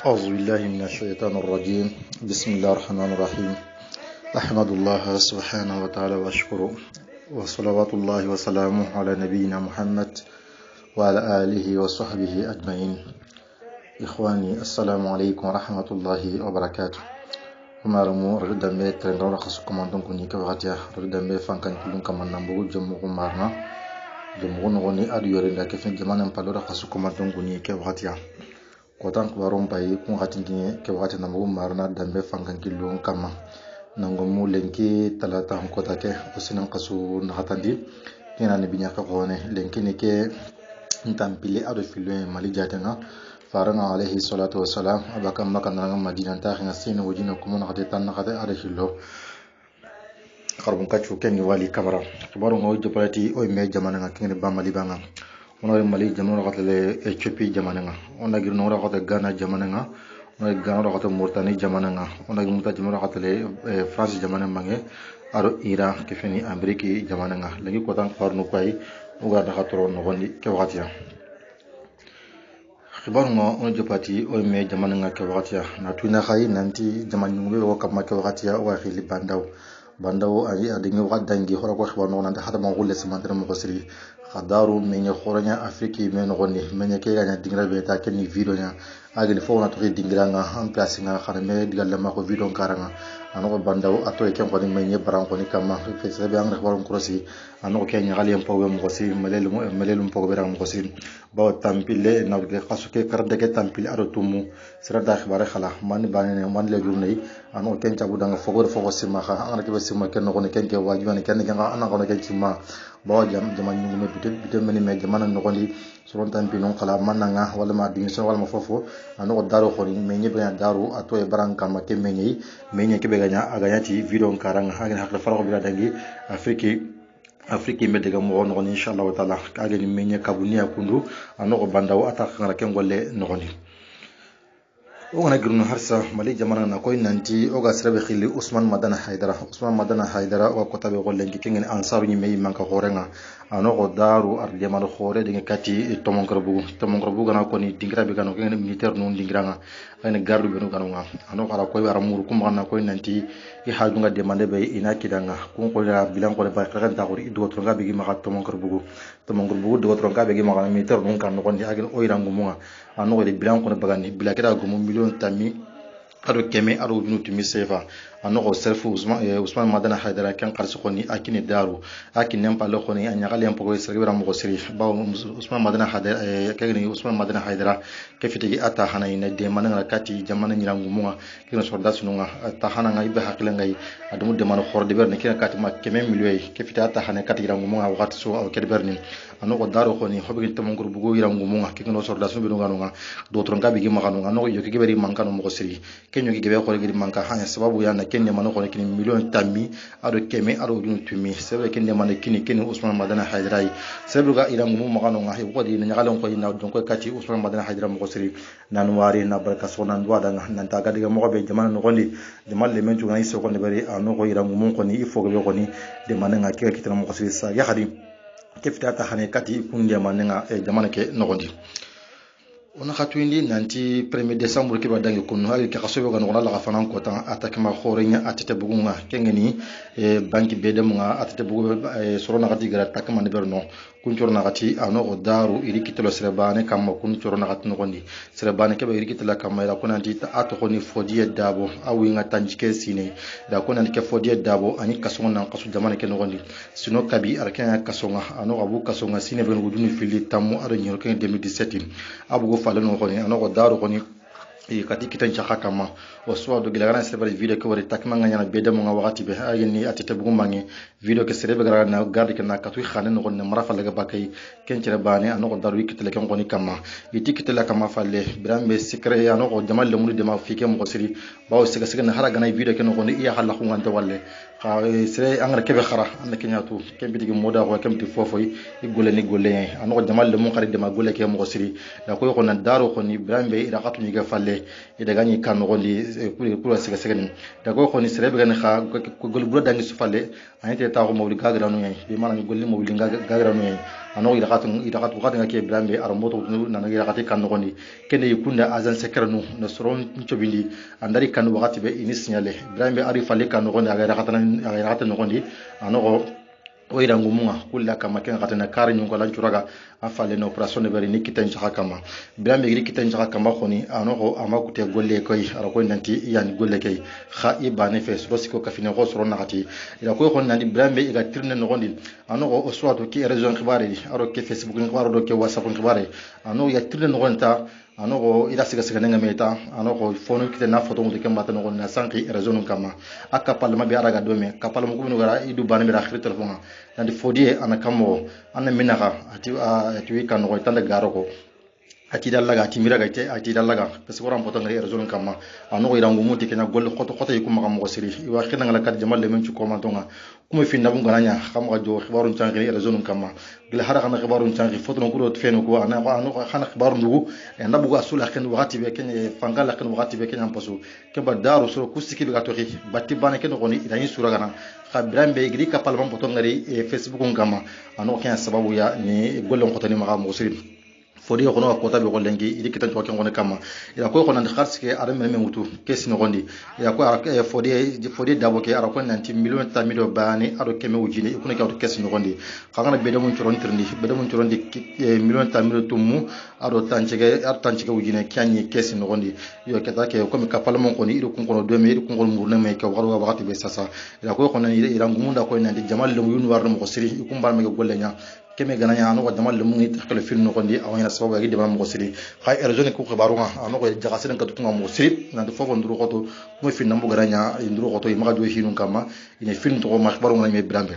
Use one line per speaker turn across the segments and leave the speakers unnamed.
أعوذ بالله من الشيطان الرجيم. بسم الله الرحمن الرحيم. أحمد الله سبحانه وتعالى وأشكره، وصلوات الله وسلامه على نبينا محمد وعلى آله وصحبه أجمعين. إخواني السلام عليكم ورحمة الله وبركاته. umarmu rada me trendon rakhas commandon kuni ka watiya rada me fankan kulun kaman nambu jamu umarna jamu ngoni adu yore nda ke fin jamana palo rakhas commandon kuni ke watiya kotan barom pai kun hatin kini ke wati nambu umarna dambe fankan kilun kama nangomu lenki talata kota ke usinan qasu nahatandi kina ni binya ka gone lenki ne ke ntampile adu filwe mali jatanga farana alayhi salatu wassalam abaka makana madina ta khina sina wajina kuma na hade tan na hade arashillo kharbun kachu kenni wali kamara baru ngo jopati o me jamana nga kenni ba mali banga ono mali jamana gatale ethiopie jamana nga ona girno ra gata Ghana jamana nga ona Ghana ra gata Mauritanie jamana nga ona muta jamana gatale France jamana mange aro Iran kefeni Amerique jamana nga lagi kotan farnu kwai uga da khatoro no gondi ke watiya khibaru ngo on jopati o me jamana nga ke watiya na tuina khay nanti jamana ngube ko kam ke watiya wa khili bandaw ay adingi wadangi hora ko khibaru no nante hada mo gulle samantara mo basiri khadaru menye khoranya afriki men gonni menye ke ganya dingra be ta kenni video nya agni fo na to dingra nga en place nga khana me digal ma ko video karanga ano bandaw ato e ken ko ni menye baran ko ni kama fe se be ang khibaru krosi ano ke nya gali mpo we mo gosi melelum po be ram gosi ba tampile na de khasuke karde ke tampile aro tumu sira da khibare khala man banene man le journée ano ken tabu danga fogor fogo sima kha an ke be sima ken ko ni ken ke wajiban ken ke nga an ko ne ken sima ba jaman ñu me bidé meni me jaman no gondi soron tampi non kala mananga wala ma dingi so wala ma fofo ano ko daro ko ni me ñebe na daru ato e baranka ma ke meñi meñe ke be ganya aganya ti video karanga hagen hakla faro bi dangi afriki me daga mo no inshallah taala kage ni meñe kabunia kundu ano ko bandaw ata ngara ken golle no gondi ogana girno harsa mali jamana na koy nanti oga srabe khili Usman Madana Haidara wa kotabe gollengi kengen ansaru ni meyi manka horenga ano ko daru ar jamal khore de kati tomonkorbu gana ko ni dingra be gano kengen militaire non dingranga ayne gardu be no gano nga ano kala koy wara muru kum gana koy nanti i hajunga demande be ina kidanga kun ko la bilan ko ba kan ta ko do to ngabe gi maka tomonkorbu do to ngabe gi maka militaire non kan ko ni agin oyrangu munga ano de bilan ko bagani bilakira gumu million tami ado keme ado minuti misefa ano ko selfu Usman Madana Haidara kan qarsu ko ni akini daru akin nem palo ko ni anya galen pogo sirgira mo ko siri ba Usman Madana Haidara kagni Usman Madana Haidara kefiti ata hana ina de mananga kati jamana nyirangu munga kina sorda sununga ta hana ngai be hakile ngai adu de man khorde ber ne kina kati ma keme milwe kefiti ata hana kati nyirangu munga wakati so o kedber ni ano ko daru ko ni hobi to mongor bugo nyirangu munga kina sorda sunu be nganunga do tronga be gi maganu no yo ke beri mankano mo ko siri kenyo gi gebe ko gi manka hanya sababu yana kenne mano ko kini million tammi ado keme ado dun tumi sebe kenne mano kini Usman Madana Haidara sebe ga ira mu magano nga ko di nya galon ko ina don ko kati Usman Madana Haidara mo ko siri nan wari na barka so nan duwa daga nan ta ga diga mo be jamana no gondi jamal le men tugani so ko ne bari ano ko ira mu ko ni ifo go ko ni de mananga ke kitana mo ko siri sa ya hadi kefta ta hane kati kun de mananga jamana ke no gondi ona khatuindi nanti 1er décembre ke badangi kunno hali ke khasobe ga ngona la fanan ko tan attaque ma khorenya atete bugunga kengeni banki bedem nga atete bugu sorona gati gara takma ne berno kunchorna gati ano ko daru iri kitelo serebane kam kun chorna gati no gondi serebane ke be iri kitela kam ira kunanti ta ato ko ni fodie dabo awi nga tanjike sine da kunanti ke fodie dabo ani kasonga kasu jamane ke no gondi sino kabi arkenya kasonga ano abu kasonga sine ben guduni fili tamu aro nyoro ke 2017 abu falano ko ni ano daru ko ni kati kitan chaka kama waswa do gilagana sebe video ko wari takma nganya beda mo nga wakati be ayni atete bugu mangi video ke sebe gara na garde ke na katu khane no ne marafa laga bakay kencere bane ano daru ikitele ke ngoni kama itikitele kama falle brambe sikre ya no jamal le mulu de ma fike mo siri bawo sega na hara gana video ke no iya halla ko ngante walle sere angara kebe khara anda kenya tu kembi digi moda ko kembi fofoy igole ni golle ano jamal le mun khari de ma golle ke mo siri da ko na daro ko ni brambe ida khatu ni ga falle ida gani kan no gondi pour sega sega ni da ko ni sere be gani kha ko gol buro dangi su falle anite ta ko mo li gagra no yai be mana ni golle mo li gagra no yai ano ida khatu khatu ngake brambe ar moto na na ida khati kan no gondi kene yikunda azan sekra no na soron ncobindi andari kan wakati be ini signale brambe ari falle kan no gondi aga rata no gondi ano o ira ngumunga kulla kama ken katana kare nyungo la churaga afale na operation de bari nikita nchaka kama brambe giri kita nchaka kama khoni ano ko amakute golle koy ara ko nanti yani golle kay kha ibane fes rosiko kafine ko soro nakati ira ko khoni nandi brambe iga tirne no gondi ano ko oswato ki raison khibare aro ke facebook ni khibaro do ke whatsapp khibare ano ya tirne no gonta ano ko ida siga siga nga meta ano ko fono kite na photo ngute kemba tan ko na sanki raison kama aka palma bi araga do me kapal mo ko no gara idu bana mi rakhri telefon nandi fodie ana kamo ana minaka ati kan ko tanda garo ko ati dallaga ati miraga ati dallaga parce que ram poto ngari raison kama ano ko irangu muti kenya gol khoto yi kuma mo siri wa khina ngala kat jamal le men ci commentonga kuma fi ndabu ngana xam nga jo xibaru tangi raison kama gila hara kana xibaru tangi foto no ko do feno ko ana ko xana xibaru ndugu ndabu ga sula ken wakati be ken fangala ken wakati be ken ampasu ke ba daru so ku sikki be ga tori batti bana ken ko ni idani sura gana khabrambe gili kapal mam poto ngari facebook ngama ano ken sababu ya ni golon ko tani ma mo siri fodi ko no ko tabe ko lengi idi kitan to ken kama ila ko nan kharske ara men mutu kesi no gondi ila ko ara fodi dabo ke ara ko nanti million ta mido bani aro keme wujini ko ne ka to kesi no gondi khangana be mun turon tirni be mun turon di million ta mido tumu aro tanchege wujine kyanyi kesi no gondi yo keta ke ko mi kapal mon ko ni ido ko do me ido ko murna me ka waro wakati be sasa ila ko nan ila ngumunda ko nan di jamal le yunu war mo siri ko mbal me gollenya keme gananya ano ko jamal le mu ngi takale film no gondi awina sababu gi dema mo siri hay erjone ko xibaru nga ano ko jaxasen ka tukunga mo siri na fofo nduru ko to mo fin nambu gananya nduru ko to imaga do hinu kama ine film to ko ma xibaru nga me brambe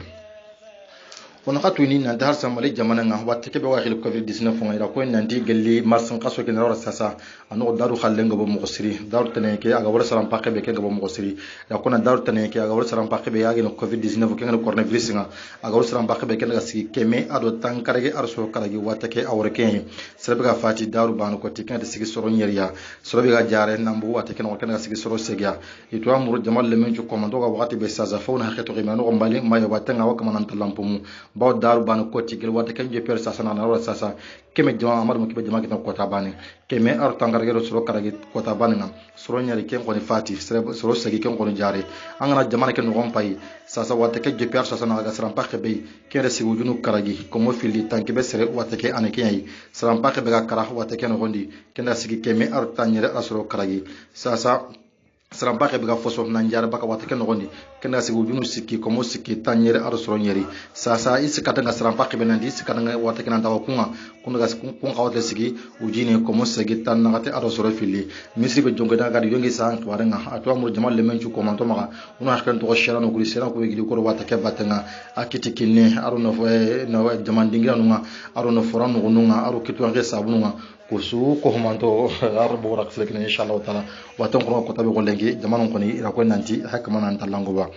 on khatu ni nan dar samale jamana nga watte ke be wa khil covid 19 fo ngira ko nanti gelli marsan qaso ke rawra sasa ano daru khalle nga bo mo siri daru tane ke aga wala salam pakke be ke nga bo mo siri ya ko na daru tane ke aga wala salam pakke be yagi no covid 19 ke nga coronavirus nga aga wala salam pakke be ke nga sigi keme ado tankarage arso karage watte ke awre ke serbe ga fati daru banu ko tikka de sigi soro nyeriya soro be ga jare nambu watte ke no ke nga sigi soro segya itu amuru jamal le men ko mando ga wakati be sasa fo na khato ke mano ko mbali mayo watte nga wakama nan talampumu baw daru banu ko tigel wata kan je per sasa na rawra sasa keme jama amar mo kibe jama kitan kota bani keme ar tangarage ro soro karage kota bani ngam soro nyari ken ko ni fati soro sagi ken ko ni jare angana jama ken no pai sasa wata ke je per sasa na ga saram pakhe be kere si wujunu karagi ko mo fili tanki be sere wata ke anake yi saram pakhe be ga kara wata ken gondi kenda sigi keme ar tanyere asoro karagi sasa saram bakhe biga foso nan jara baka wata ken gondi kenda sigu junu sikki ko mo sikki tanyere ar soro nyeri sasa isi katanga saram bakhe benandi isi katanga wata ken taw kunga kunga kun khawata sigi ujine ko mo sigi tan ngate ar soro fili misri be jonga daga yongi san waranga atwa mo jamal le menchu ko manto maga una hakan to shara no guri sera ko gidi ko wata ke batanga akiti kinne aruno fo no jaman dingira nunga aruno foran no nunga aru kitu nge sabununga kusu ko manto arbo rak selekne inshallah taala waton ko tabe ko lengi jamanu ko ni ira ko nanti hakama nan talango ba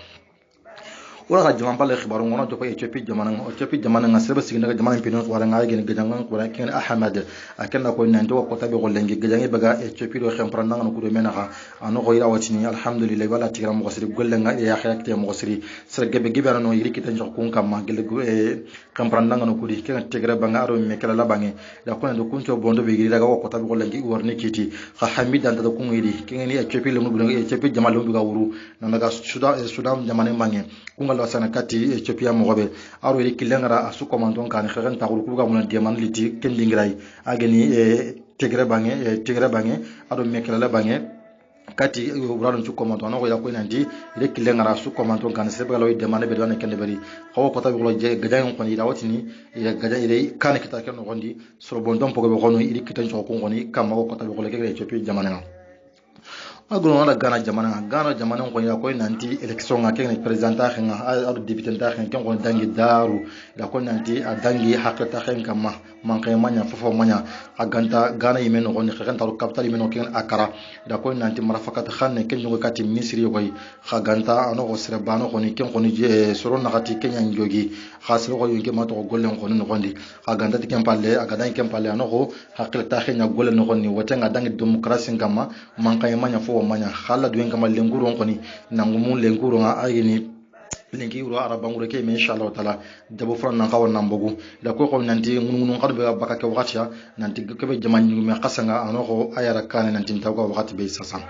wala ga jaman balle khibaru ngono to ko Ethiopia jamana nga serba sigina ga jamana pino wala nga gene gajangan ko ken ahmad akenna ko nanto ko tabe ko lengi gajangi baga Ethiopia do xam pranda ngano ko do menaha ano ko ira watini alhamdulillah wala tigram mo siri golle nga ya khayakte mo siri sere gebe gebe no yiri kitan jox kun kam ma gele xam pranda ngano ko di ken tigra banga aro me kala la bangi da ko ndo kunto bondo be gira ga ko tabe ko lengi warni kiti kha hamid anda ko ngiri ken ni Ethiopia le mo do Ethiopia jamal lo ga wuru nanaga sudan jamane mangi kunga sana kati Ethiopia mo gobe aro ri kilengara asu komandon kan xegen taxul ku ga mun deman liti ken dingiray ageni tigre bange ado mekela la bange kati urano ci komandon no ya ko nandi ri kilengara asu komandon kan sebe lo demane be don ken bari xaw ko tabi lo je gajan ko ni dawatini ya gajan ri kan kita ken gondi so bondon pogo be gonu ri kitan ko ngoni kam ko tabi ko le Ethiopia jamana agro wala gana jamana ko ya ko nanti election nga ken president ta nga adu député ta ken ko dangi daru da ko nanti a dangi hakata ken kama manke manya fofo manya aganta gana yimeno goni khaganta ro capital yimeno ken akara da ko nanti marafakat khanne ken jongo kati misri koy khaganta ano go sere bano goni ken goni soro nakati kenya njogi khasro ko yonke mato gollen goni no gondi khaganta tiken palle agada ken palle ano go hakil ta khenya gollen no goni wotenga dangi demokrasi ngama manke manya fofo manya khala duen kama lenguro goni nangumu lenguro nga ayini lenki uro arabangure ke me inshallah taala dabo fran nan kawan nan bogu da ko nanti ngun qad be baka ke wakati nanti ke be jaman me qasanga anoko ayara kan nanti taw ko wakati be sasan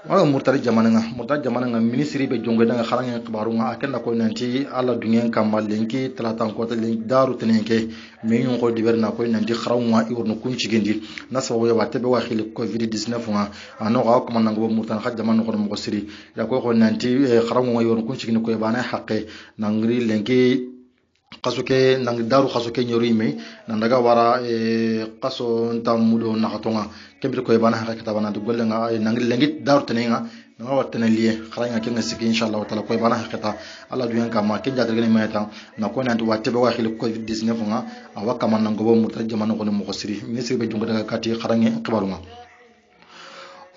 wala murtari jamana nga ministry be jongo da nga kharanga khibaru nga akenna ko nanti ala dungen kamal lenki talatan ko lenki daru tenenke me nyon ko diberna ko nanti kharawnga iworno kunci gendi nasa wo yaba tebe wa khili covid 19 nga anoko ko man ngo murtan kha jamana ko mo siri da ko nanti kharawnga iworno kunci gendi ko bana haqqe nangri lenki kasuke nang daru kasuke nyorime nandaga wara kaso ntamudo nakatonga kembir ko bana hakata bana to golle nga nang lengi daru tenenga nga watana liye kharanga kenga siki inshallah taala ko bana hakata alla duyan kama kenja dagene mayata na ko nanti watte be waxil covid 19 nga awaka man nango bo mutajjama no ko mo khosiri ministre be jungo daga kati kharange khibaruma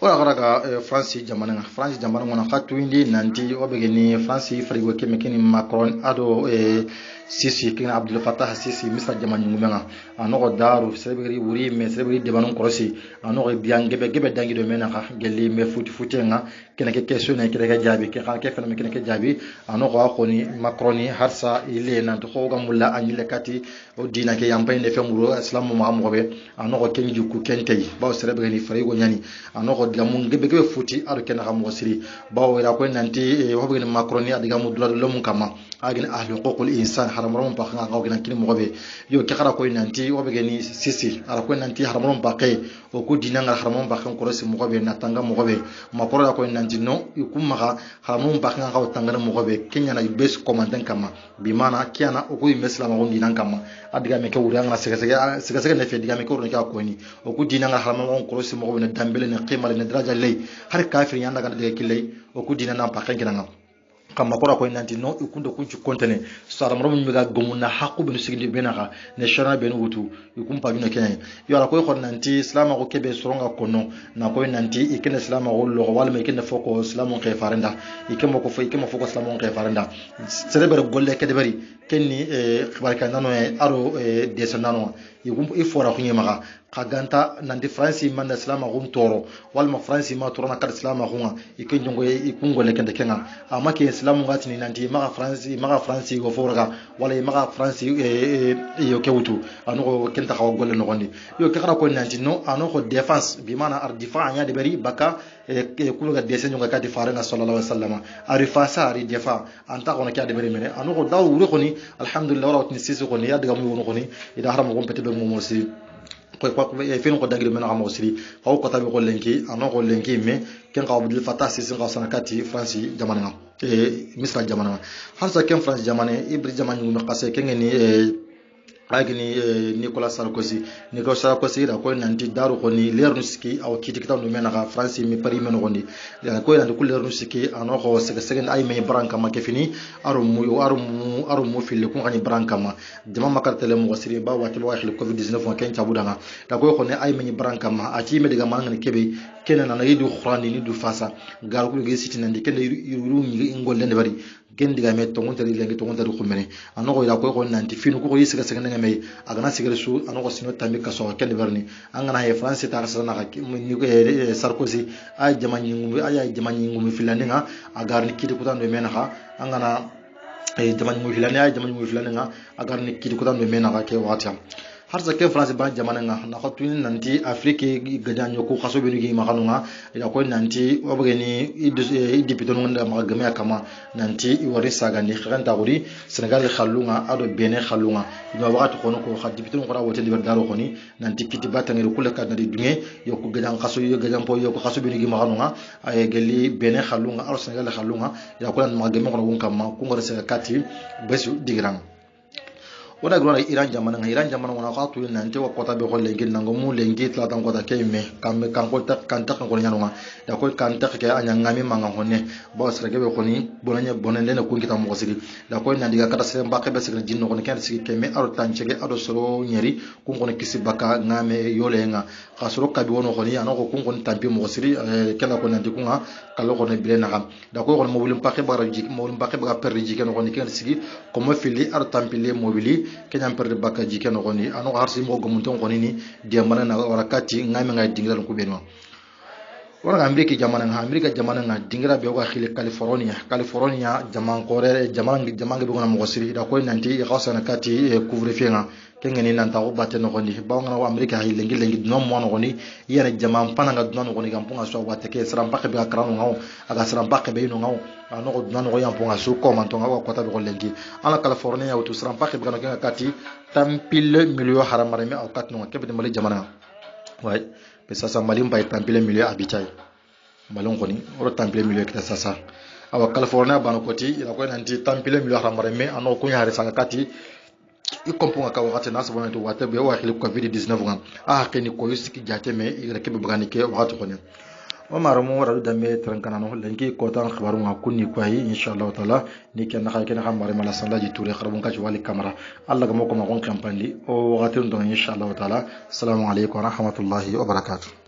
wala garaga France jamana ngona khatu indi nanti obegeni France farigo kemekeni Macron ado Sisi kina Abdul Fattah Sisi misra jamani ngumenga anoko daru sebegri wuri me sebegri debanon korosi anoko biangebe gebe dangi do menaka gelli me futi nga kena ke question na kene ke jabi ke ke fenam kene ke jabi anoko akoni Macroni harsa ile nanto ko gamulla anyile kati o dina ke yampay ne femuro islam mo am gobe anoko kenji ku kentey bawo sebegri farigo nyani anoko gamun gebe futi ado kena xam wasiri bawo ira ko nanti hobegni Macroni adiga mu dula lo mun kama agin ahli huququl insan haramron pa nga ngawgina kini mo be yo ke khara ko nanti obegeni Sisi ara ko nanti haramron pa kay o ko dinanga haramron pa kan ko rosi mo be na tanga mo be makoro ko nanti no ikumma haramron pa nga ngaw tanga mo be kenya na bes commandant kama bi mana kiana o ko islama ko dinan kama adiga me ke wuri nga sega ne fe diga me ko ro ka ko ni o ko dinanga haramron ko rosi mo be na dambele ne qima le daraja lay har kafir yanda ga de kilay o ko dinana pa kan kinanga kama kora ko nanti no ikundo kunchu kontene sara maro mi ga gomuna hakku ben sigindi benaka ne shara ben wutu ikumpa bino kenya yo ala ko ko nanti islam ko kebe soronga kono na ko nanti ikene islam ko lo wala me ikene foko islam ko farenda ikemo ko foko islam ko farenda sereber golle ke de bari kenni khibarka nano aro desanano ikum ifora ko nyema kaganta nandi France man islam ko toro wal ma France ma toro na kad islam ko nga ikenjongo ikungo le kende kenga amake islam ngati ni nanti maga France go forga wala maga France yo kewutu anoko kenta xaw golle no gondi yo ke xara ko nanti no anoko défense bi mana ar difa nya de bari baka kuluga desen jonga kati faranga sallallahu alaihi wasallam arifasa ari defa anta ko na kya de bari mene anoko daw wuri ko ni alhamdulillah wala ni sisi ko ni ya daga mu wono ko ni ida haram ko pete be mo mosi ko fen ko dangir men amo siri ko ko tabi ko lenki anoko lenki me ken ka Abdul Fattah Sisi ko sanakati France jamana misra jamana harsa ken France jamana ibri jamana ngi qase ken ni agni Nicolas Sarkozy da ko nanti daru ko ni leer nuski aw kiti kitam no menaka France mi pari men gondi ya ko nanti ko leer nuski anoko segen ay me branka ma kefini arum fil ko ngani branka ma jama makartele mo wasiri ba wati ba khil covid 19 ken tabudanga da ko ne ay me branka ma ati me diga man ngani kebe kenan na yidu khurani ni du fasa gar ko ge siti nandi ken yuru mi ngol den bari gen diga me to ngonta lengi to ngonta du khumene anoko ila ko nanti finu ko yisiga segen ngame agana sigere su anoko sino tambi kaso ken berni angana he France ta sana ka ni ko Sarkozy ay jamani ngumi filaninga agar ni kidi kutan do menaka angana jamani ngumi filaninga agar ni kidi kutan do menaka ke wata harza ke France ba jamana nga na khatu nanti Afrique gadanyo ko khaso benu gi makanunga ila ko nanti obageni idipito ngonda magame kama nanti iwari saga ni khanta guri Senegal khallunga ado Benin khallunga ino wakati kono ko khadipito ngora wote di daro koni nanti kiti batangere kula kadna di dunge yo ko gadan khaso yo gadan po yo ko khaso benu gi makanunga ay gelli Benin khallunga ado Senegal khallunga ila ko nan magame ngora won kama ko ngora se kati besu digrang wona grona Iran jamana ngona ka tu nante wa kota be golle ngin nango mu lengi tla tan kota ke me kam kan ko tak kan tak ko nyano da ko kan tak ke anya ngami manga honne bo sere ke be koni bonanya le ko ngita mo siri da ko nandi ga kata sere mbake be sere jinno ko ken sigi ke me aro tanchege ado soro nyeri ko ngone kisi baka ngame yolenga ka soro kabi wono koni ano ko ngone tampi mo siri kala ko nandi ko nga kala ko ne bile na kam da ko ko mo wulim pake bara jik mo wulim pake ba perri jik no ko ken sigi ko mo fili aro tampi le mobili kenyam perde baka jike no goni ano harsi mo gomunton goni ni dia mana na warakati ngame ngai dingira ko benwa wala Amerika jamana nga dingira be ko khile California jaman kore jaman be gona mo siri da ko nanti khawsana kati couvre feu nga kengeni nan ta ko batte no goni ba ngana wa Amerika hi lengi no mo no goni yana jaman pananga no goni gampunga so watte ke sram pakke be akrano ngaw aga sram pakke be no ngaw ano ko nan ko yampunga su ko man to ngaw ko ta be ko lengi ala California wutu sram pakke be no kati tampil milio haramare me aw kat no ke be mali jamana way pe sasa malim bay tampile milieu habitat malon koni oro tampile milieu kita sasa awa California bano koti ila ko nanti tampile milieu haramare me ano ko yaare sanga kati i kompunga ka wakati na sabona to wate be wa khili covid 19 ngam keni ko yusiki jate me ila ke be bagani ke wakati koni o maramu wara dame trankana no lenki ko tan khabaru ma kunni ko yi inshallah taala ni ken khay ken xam mare mala sallaji touré kharabun ka ci wali camera allah ga moko ma gon campagne o wakati ndo inshallah taala assalamu alaykum wa rahmatullahi wa barakatuh